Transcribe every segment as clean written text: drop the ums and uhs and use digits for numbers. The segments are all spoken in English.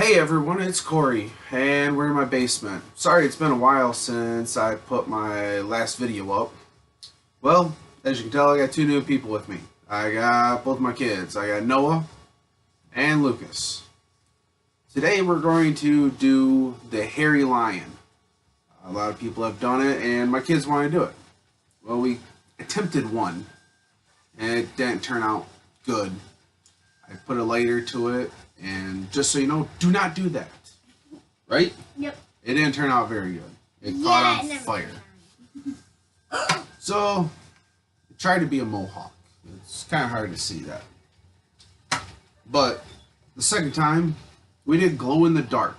Hey everyone, it's Corey, and we're in my basement. Sorry it's been a while since I put my last video up. Well, as you can tell, I got two new people with me. I got both my kids. I got Noah and Lucas. Today we're going to do the hairy lion. A lot of people have done it, and my kids want to do it. Well, we attempted one, and it didn't turn out good. I put a lighter to it, and just so you know, do not do that. Right? Yep. It didn't turn out very good. It caught on fire. So, it tried to be a mohawk. It's kind of hard to see that. But, the second time, we did glow in the dark.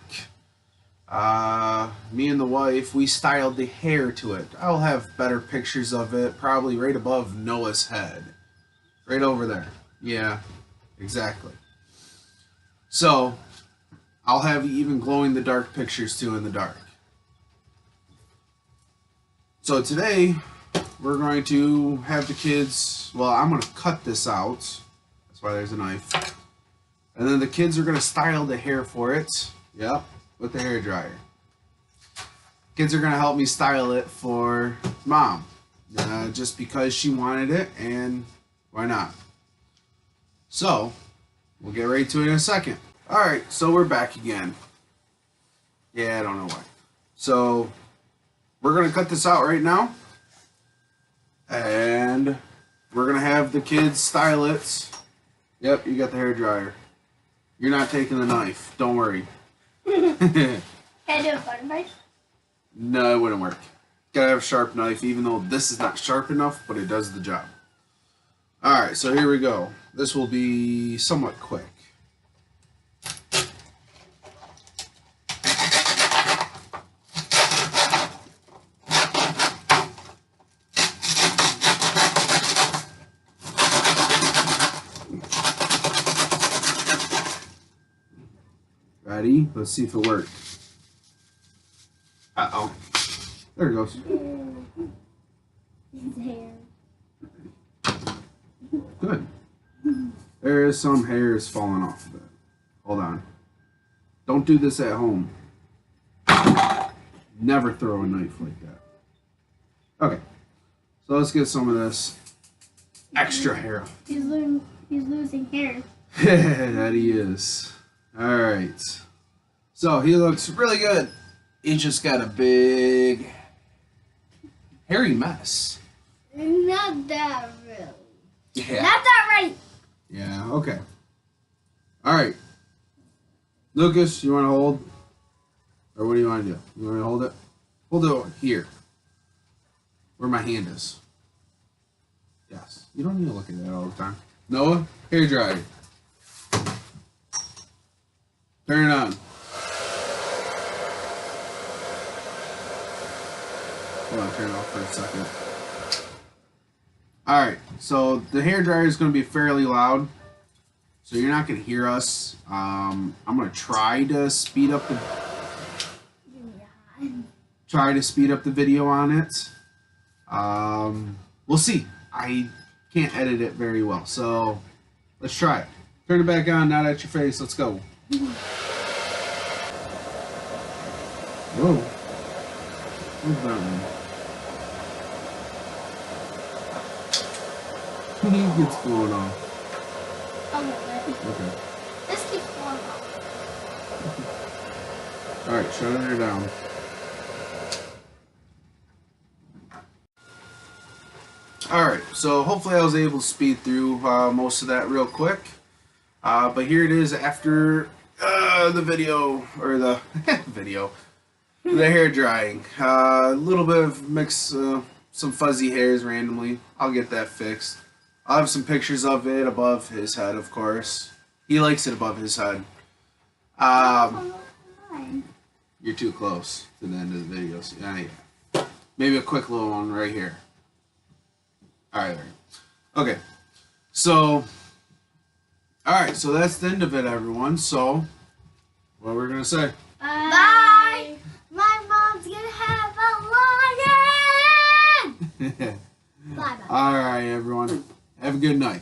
Me and the wife, we styled the hair to it. I'll have better pictures of it, probably right above Noah's head. Right over there. Yeah, exactly. So, I'll have even glow-in-the-dark pictures too in the dark. So today, we're going to have the kids, well, I'm going to cut this out. That's why there's a knife. And then the kids are going to style the hair for it. Yep, with the hair dryer. Kids are going to help me style it for Mom. Just because she wanted it, and why not? So, we'll get right to it in a second. Alright, so we're back again. Yeah, I don't know why. So, we're going to cut this out right now. And we're going to have the kids style it. Yep, you got the hair dryer. You're not taking the knife. Don't worry. Can I do a butter knife? No, it wouldn't work. Gotta have a sharp knife, even though this is not sharp enough, but it does the job. Alright, so here we go. This will be somewhat quick. Ready? Let's see if it worked. Uh-oh. There it goes. His hair. Good. There is some hairs falling off of it. Hold on. Don't do this at home. Never throw a knife like that. Okay. So let's get some of this extra hair. He's losing hair. That he is. Alright. So he looks really good. He just got a big hairy mess. Not that really. Yeah. Not that right. Yeah, okay. Alright. Lucas, you want to hold? Or what do you want to do? You want to hold it? Hold it here. Where my hand is. Yes. You don't need to look at that all the time. Noah, hair dryer. Turn it on. Hold on, turn it off for a second. Alright, so the hair dryer is going to be fairly loud. So you're not going to hear us. I'm going to try to speed up the video on it. We'll see. I can't edit it very well, so let's try it. Turn it back on, not at your face. Let's go. Whoa. What's that one? He gets going on. A little bit. Okay. This keeps going off. Alright, shut her down. Alright, so hopefully I was able to speed through most of that real quick. But here it is after the video, or the video, the hair drying. A little bit of mix, some fuzzy hairs randomly. I'll get that fixed. I'll have some pictures of it above his head, of course. He likes it above his head. You're too close to the end of the video. So, yeah. Maybe a quick little one right here. Alright, okay. So, alright, so that's the end of it, everyone. So, what we're going to say? Bye! My mom's gonna have a lion! Bye-bye. Alright, everyone. Have a good night.